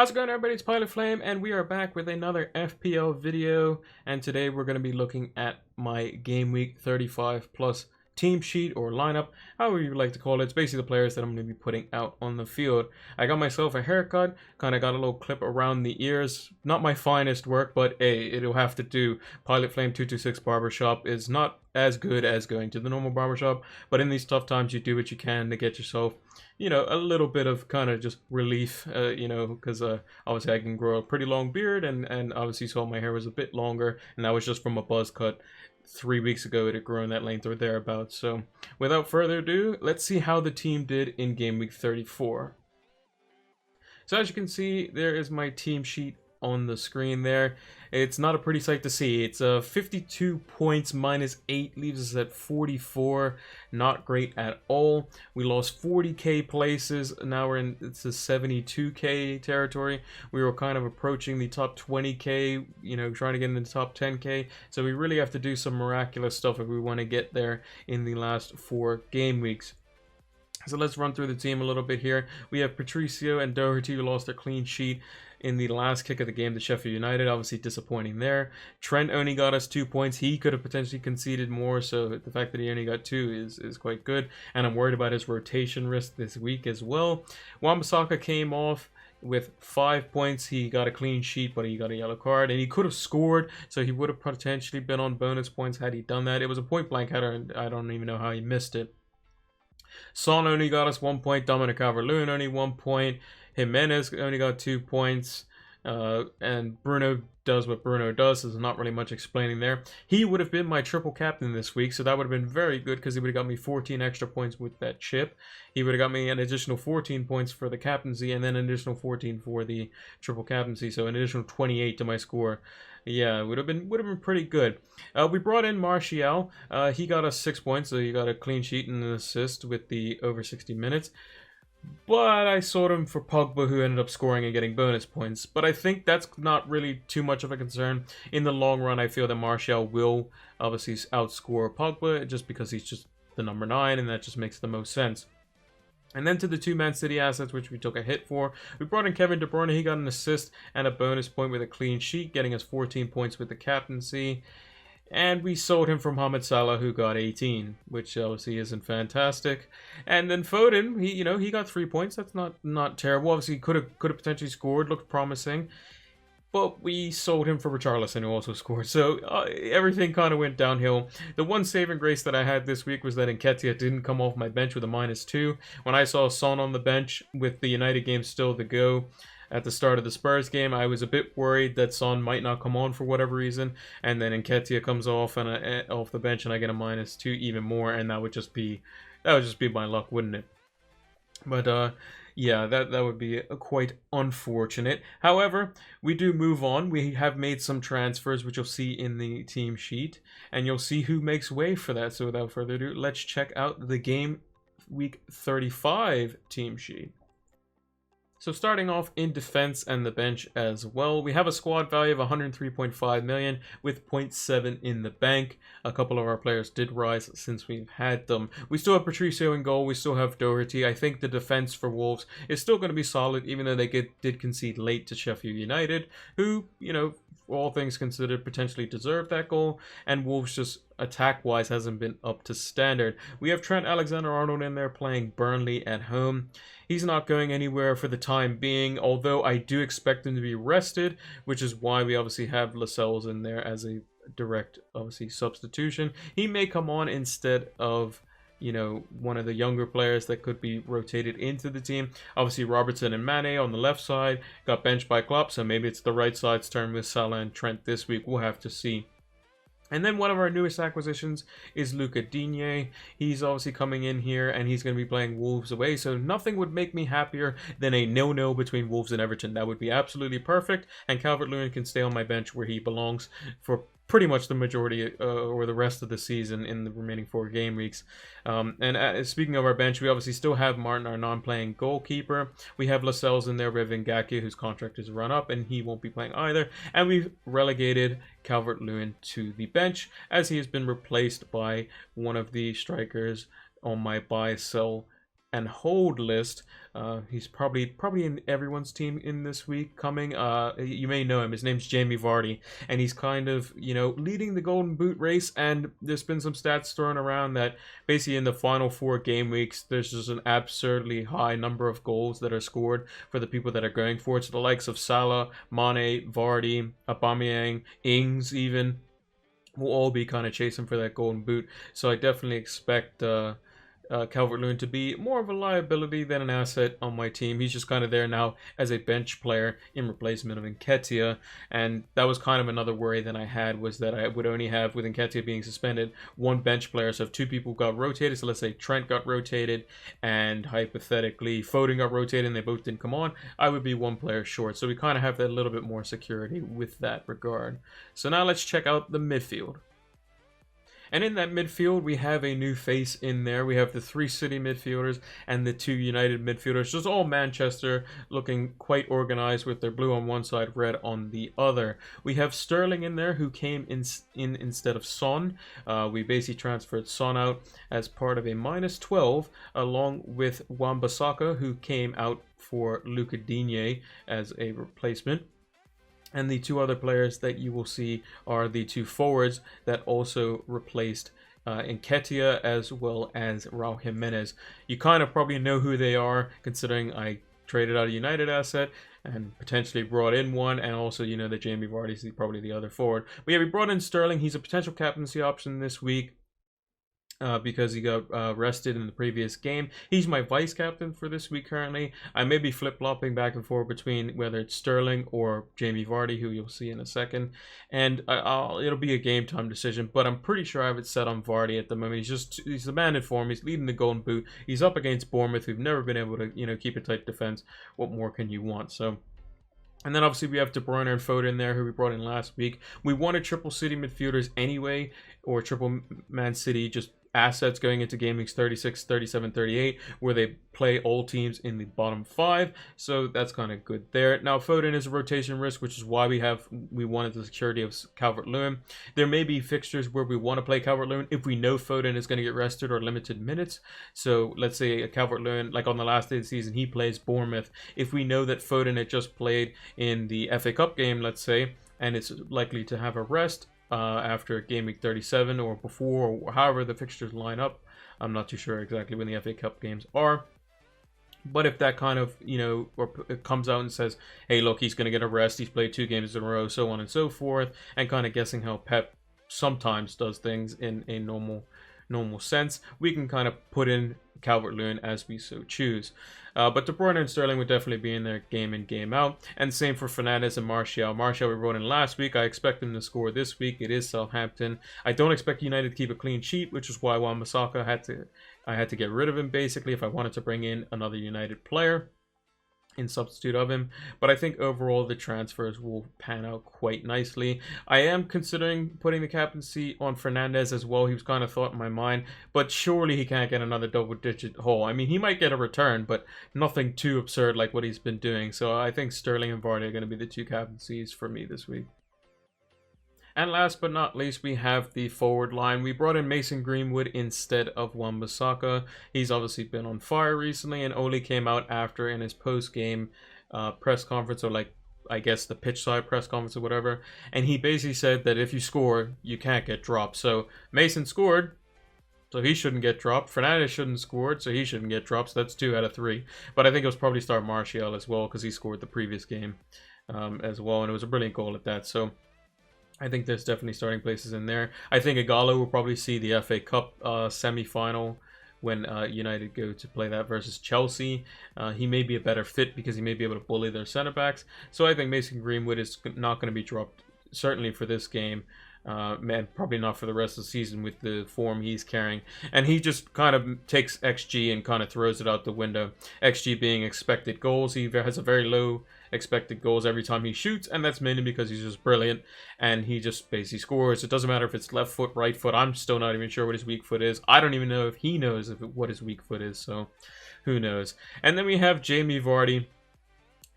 How's it going, everybody? It's Pilot Flame, and we are back with another FPL video. And today we're going to be looking at my Game Week 35 plus team sheet or lineup, however you like to call it. It's basically the players that I'm going to be putting out on the field. I got myself a haircut, kind of got a little clip around the ears. Not my finest work, but hey, it'll have to do. Pilot Flame 226 Barbershop is not as good as going to the normal barbershop, but in these tough times, you do what you can to get yourself, a little bit of kind of just relief, because obviously I can grow a pretty long beard, and obviously saw my hair was a bit longer, and that was just from a buzz cut 3 weeks ago. It had grown that length or thereabouts. So without further ado, let's see how the team did in game week 34. So as you can see, there is my team sheet on the screen there. It's not a pretty sight to see. It's 52 points minus 8 leaves us at 44. Not great at all. We lost 40k places. Now we're in it's the 72k territory. We were kind of approaching the top 20k, trying to get in the top 10k. So we really have to do some miraculous stuff if we want to get there in the last 4 game weeks. So let's run through the team a little bit here. We have Patricio and Doherty, who lost their clean sheet in the last kick of the game to Sheffield United. Obviously disappointing there. Trent only got us 2 points. He could have potentially conceded more, so the fact that he only got 2 is quite good. And I'm worried about his rotation risk this week as well. Wan-Bissaka came off with 5 points. He got a clean sheet, but he got a yellow card, and he could have scored, so he would have potentially been on bonus points had he done that. It was a point-blank header, and I don't even know how he missed it. Son only got us 1 point. Dominic Calvert-Lewin only 1 point. Jimenez only got 2 points. And Bruno does what Bruno does. There's not really much explaining there. He would have been my triple captain this week, so that would have been very good because he would have got me 14 extra points with that chip. He would have got me an additional 14 points for the captaincy, and then an additional 14 for the triple captaincy, so an additional 28 to my score. Yeah, it would have been pretty good. We brought in Martial. He got us 6 points, so he got a clean sheet and an assist with the over 60 minutes. But I sold him for Pogba, who ended up scoring and getting bonus points. But I think that's not really too much of a concern. In the long run, I feel that Martial will obviously outscore Pogba just because he's just the number 9, and that just makes the most sense. And then to the 2 Man City assets, which we took a hit for. We brought in Kevin De Bruyne. He got an assist and a bonus point with a clean sheet, getting us 14 points with the captaincy. And we sold him for Mohamed Salah, who got 18, which obviously isn't fantastic. And then Foden, he got 3 points. That's not terrible. Obviously, could have potentially scored, looked promising. But we sold him for Richarlison, who also scored. So everything kind of went downhill. The one saving grace that I had this week was that Nketiah didn't come off my bench with a -2. When I saw Son on the bench with the United game still to go at the start of the Spurs game, I was a bit worried that Son might not come on for whatever reason, and then Nketiah comes off and off the bench, and I get a -2 even more, and that would just be my luck, wouldn't it? But yeah, that would be quite unfortunate. However, we do move on. We have made some transfers, which you'll see in the team sheet, and you'll see who makes way for that. So without further ado, let's check out the game week 35 team sheet. So starting off in defense and the bench as well, we have a squad value of 103.5 million with 0.7 in the bank. A couple of our players did rise since we've had them. We still have Patricio in goal. We still have Doherty. I think the defense for Wolves is still going to be solid, even though they did concede late to Sheffield United, who, all things considered, potentially deserved that goal. And Wolves just attack-wise hasn't been up to standard. We have Trent Alexander-Arnold in there playing Burnley at home. He's not going anywhere for the time being, although I do expect him to be rested, which is why we obviously have Lascelles in there as a direct, obviously, substitution. He may come on instead of, one of the younger players that could be rotated into the team. Obviously, Robertson and Mane on the left side got benched by Klopp, so maybe it's the right side's turn with Salah and Trent this week. We'll have to see. And then one of our newest acquisitions is Luca Digne. He's obviously coming in here, and he's going to be playing Wolves away. So nothing would make me happier than a 0-0 between Wolves and Everton. That would be absolutely perfect. And Calvert-Lewin can stay on my bench where he belongs for pretty much the majority or the rest of the season in the remaining 4 game weeks. Speaking of our bench, we obviously still have Martin, our non-playing goalkeeper. We have Lascelles in there. We have Ngakia, whose contract is run up, and he won't be playing either. And we've relegated Calvert-Lewin to the bench, as he has been replaced by one of the strikers on my buy-sell and hold list. He's probably in everyone's team in this week coming. You may know him. His name's Jamie Vardy, and he's kind of, you know, leading the Golden Boot race. And there's been some stats thrown around that basically in the final 4 game weeks, there's just an absurdly high number of goals that are scored for the people that are going for it. So the likes of Salah, Mane, Vardy, Aubameyang, Ings even will all be kind of chasing for that Golden Boot. So I definitely expect Calvert-Lewin to be more of a liability than an asset on my team. He's just kind of there now as a bench player in replacement of Nketiah, and that was kind of another worry that I had, was that I would only have, with Nketiah being suspended, 1 bench player. So if 2 people got rotated, so let's say Trent got rotated and hypothetically Foden got rotated and they both didn't come on, I would be 1 player short. So we kind of have that little bit more security with that regard. So now let's check out the midfield. And in that midfield, we have a new face in there. We have the 3 City midfielders and the 2 United midfielders. Just all Manchester, looking quite organized with their blue on one side, red on the other. We have Sterling in there, who came in instead of Son. We basically transferred Son out as part of a -12, along with Wan-Bissaka, who came out for Luca Digne as a replacement. And the 2 other players that you will see are the 2 forwards that also replaced Nketiah as well as Raul Jimenez. You kind of probably know who they are, considering I traded out a United asset and potentially brought in one, and also you know that Jamie Vardy is probably the other forward. But yeah, we brought in Sterling. He's a potential captaincy option this week. Because he got rested in the previous game. He's my vice captain for this week currently. I may be flip-flopping back and forth between whether it's Sterling or Jamie Vardy, who you'll see in a second. And it'll be a game time decision, but I'm pretty sure I have it set on Vardy at the moment. He's the man in form. He's leading the Golden Boot. He's up against Bournemouth, who've never been able to, you know, keep a tight defense. What more can you want? So... And then obviously we have De Bruyne and Foden there, who we brought in last week. We wanted triple City midfielders anyway, or triple Man City, just assets going into game weeks 36, 37, 38, where they play all teams in the bottom 5. So that's kind of good there. Now Foden is a rotation risk, which is why we wanted the security of Calvert-Lewin. There may be fixtures where we want to play Calvert-Lewin if we know Foden is going to get rested or limited minutes. So let's say a Calvert-Lewin, like on the last day of the season, he plays Bournemouth. If we know that Foden had just played in the FA Cup game, let's say, and it's likely to have a rest after game week 37 or before, or however the fixtures line up. I'm not too sure exactly when the FA Cup games are. But if that kind of, you know, or it comes out and says, hey, look, he's going to get a rest, he's played 2 games in a row, so on and so forth, and kind of guessing how Pep sometimes does things in a normal sense, we can kind of put in Calvert-Lewin as we so choose. But De Bruyne and Sterling would definitely be in there game in, game out. And same for Fernandes and Martial. Martial we brought in last week. I expect him to score this week. It is Southampton. I don't expect United to keep a clean sheet, which is why Wan-Bissaka I had to get rid of him, basically, if I wanted to bring in another United player in substitute of him. But I think overall the transfers will pan out quite nicely. I am considering putting the captaincy on Fernandes as well. He was kind of thought in my mind, but surely he can't get another double-digit haul. I mean, he might get a return, but nothing too absurd like what he's been doing. So I think Sterling and Vardy are going to be the 2 captaincies for me this week. And last but not least, we have the forward line. We brought in Mason Greenwood instead of Wan-Bissaka. He's obviously been on fire recently, and Ole came out after in his post-game press conference, or like, I guess the pitch side press conference or whatever, and he basically said that if you score, you can't get dropped. So Mason scored, so he shouldn't get dropped. Fernandes shouldn't scored, so he shouldn't get dropped. So that's 2 out of 3. But I think it was probably start Martial as well, because he scored the previous game as well, and it was a brilliant goal at that. So I think there's definitely starting places in there. I think Igalo will probably see the FA Cup semi-final when United go to play that versus Chelsea. He may be a better fit because he may be able to bully their centre-backs. So I think Mason Greenwood is not going to be dropped, certainly for this game. And probably not for the rest of the season with the form he's carrying. And he just kind of takes XG and kind of throws it out the window. XG being expected goals. He has a very low expected goals every time he shoots, and that's mainly because he's just brilliant and he just basically scores. It doesn't matter if it's left foot, right foot. I'm still not even sure what his weak foot is. I don't even know if he knows what his weak foot is, so who knows. And then we have Jamie Vardy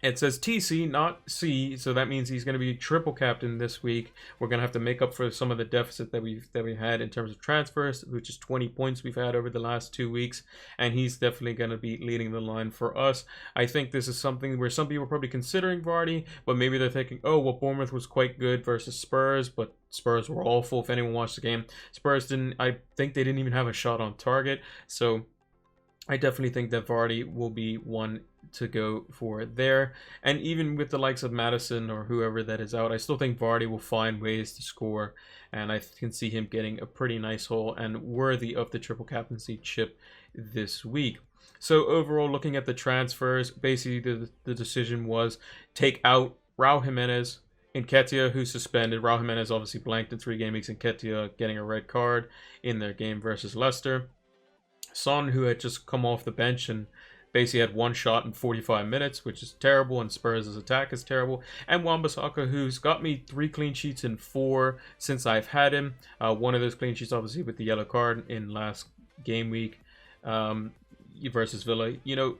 It says TC, not C, so that means he's going to be triple captain this week. We're going to have to make up for some of the deficit that we had in terms of transfers, which is 20 points we've had over the last 2 weeks, and he's definitely going to be leading the line for us. I think this is something where some people are probably considering Vardy, but maybe they're thinking, oh, well, Bournemouth was quite good versus Spurs, but Spurs were awful. If anyone watched the game, Spurs didn't. I think they didn't even have a shot on target, so I definitely think that Vardy will be one to go for there. And even with the likes of Madison or whoever that is out, I still think Vardy will find ways to score, and I can see him getting a pretty nice haul and worthy of the triple captaincy chip this week. So overall, looking at the transfers, basically the decision was take out Raul Jimenez, Nketiah, who's suspended. Raul Jimenez obviously blanked in 3 game weeks, Nketiah getting a red card in their game versus Leicester. Son, who had just come off the bench and basically had 1 shot in 45 minutes, which is terrible, and Spurs' attack is terrible. And Wan-Bissaka, who's got me 3 clean sheets in 4 since I've had him. One of those clean sheets, obviously, with the yellow card in last game week versus Villa. You know,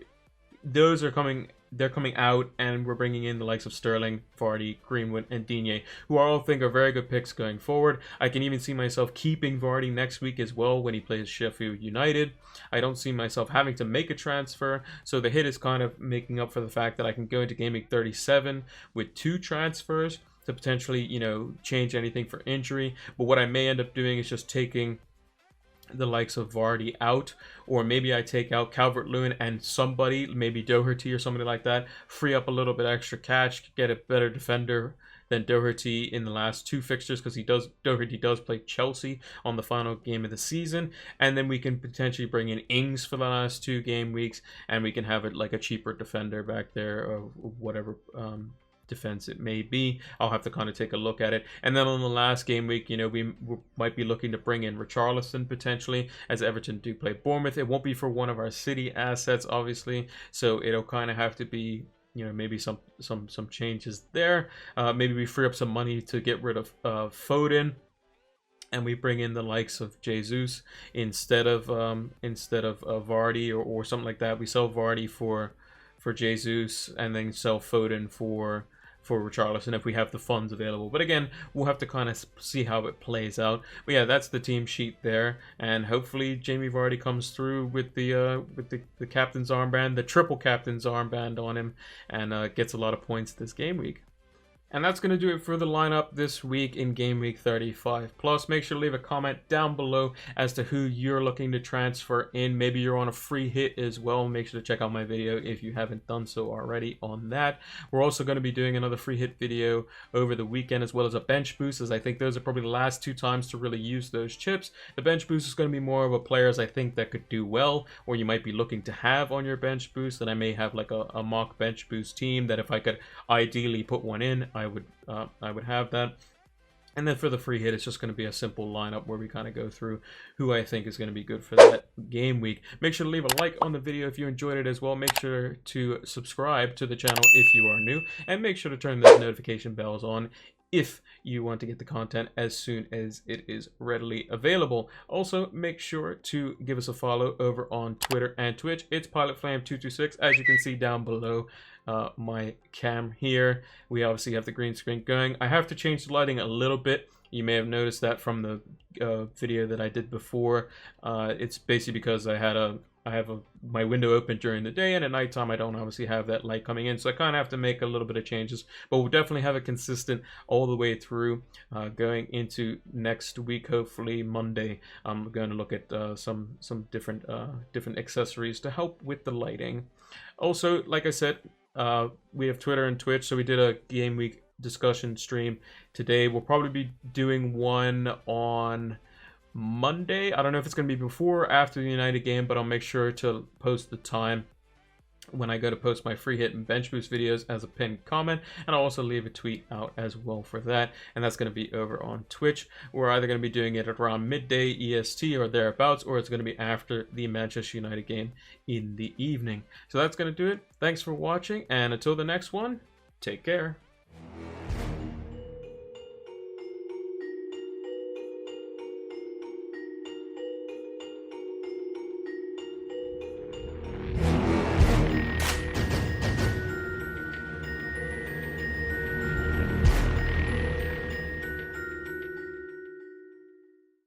those are coming. They're coming out, and we're bringing in the likes of Sterling, Vardy, Greenwood, and Digne, who I all think are very good picks going forward. I can even see myself keeping Vardy next week as well when he plays Sheffield United. I don't see myself having to make a transfer, so the hit is kind of making up for the fact that I can go into Game Week 37 with 2 transfers to potentially, you know, change anything for injury. But what I may end up doing is just taking the likes of Vardy out, or maybe I take out Calvert-Lewin and somebody, maybe Doherty or somebody like that, free up a little bit extra cash, get a better defender than Doherty in the last 2 fixtures, because Doherty does play Chelsea on the final game of the season, and then we can potentially bring in Ings for the last 2 game weeks, and we can have it like a cheaper defender back there, or whatever defense it may be. I'll have to kind of take a look at it. And then on the last game week, you know, we might be looking to bring in Richarlison potentially, as Everton do play Bournemouth. It won't be for one of our City assets, obviously, so it'll kind of have to be, you know, maybe some changes there. Maybe we free up some money to get rid of Foden, and we bring in the likes of Jesus instead of Vardy or something like that. We sell Vardy for Jesus, and then sell Foden for Richarlison if we have the funds available. But again, we'll have to kind of see how it plays out. But yeah, that's the team sheet there, and hopefully Jamie Vardy comes through with the captain's armband, the triple captain's armband on him, and gets a lot of points this game week. And that's going to do it for the lineup this week in Game Week 35. Plus, make sure to leave a comment down below as to who you're looking to transfer in. Maybe you're on a free hit as well. Make sure to check out my video if you haven't done so already on that. We're also going to be doing another free hit video over the weekend, as well as a bench boost, as I think those are probably the last 2 times to really use those chips. The bench boost is going to be more of a players I think that could do well, or you might be looking to have on your bench boost. And I may have like a mock bench boost team that if I could ideally put one in, I would have that. And then for the free hit, it's just going to be a simple lineup where we kind of go through who I think is going to be good for that game week. Make sure to leave a like on the video if you enjoyed it as well. Make sure to subscribe to the channel if you are new, and make sure to turn those notification bells on if you want to get the content as soon as it is readily available. Also, make sure to give us a follow over on Twitter and Twitch. It's PilotFlame226, as you can see down below my cam here. We obviously have the green screen going. I have to change the lighting a little bit. You may have noticed that from the video that I did before. It's basically because I have my window open during the day, and at nighttime I don't obviously have that light coming in, so I kind of have to make a little bit of changes, but we'll definitely have it consistent all the way through going into next week. Hopefully Monday I'm going to look at some different accessories to help with the lighting. Also, like I said, we have Twitter and Twitch, so we did a game week discussion stream today. We'll probably be doing one on Monday. I don't know if it's going to be before or after the United game, but I'll make sure to post the time when I go to post my free hit and bench boost videos as a pinned comment, and I'll also leave a tweet out as well for that, and that's going to be over on Twitch. We're either going to be doing it at around midday EST or thereabouts, or it's going to be after the Manchester United game in the evening. So that's going to do it. Thanks for watching, and until the next one, take care.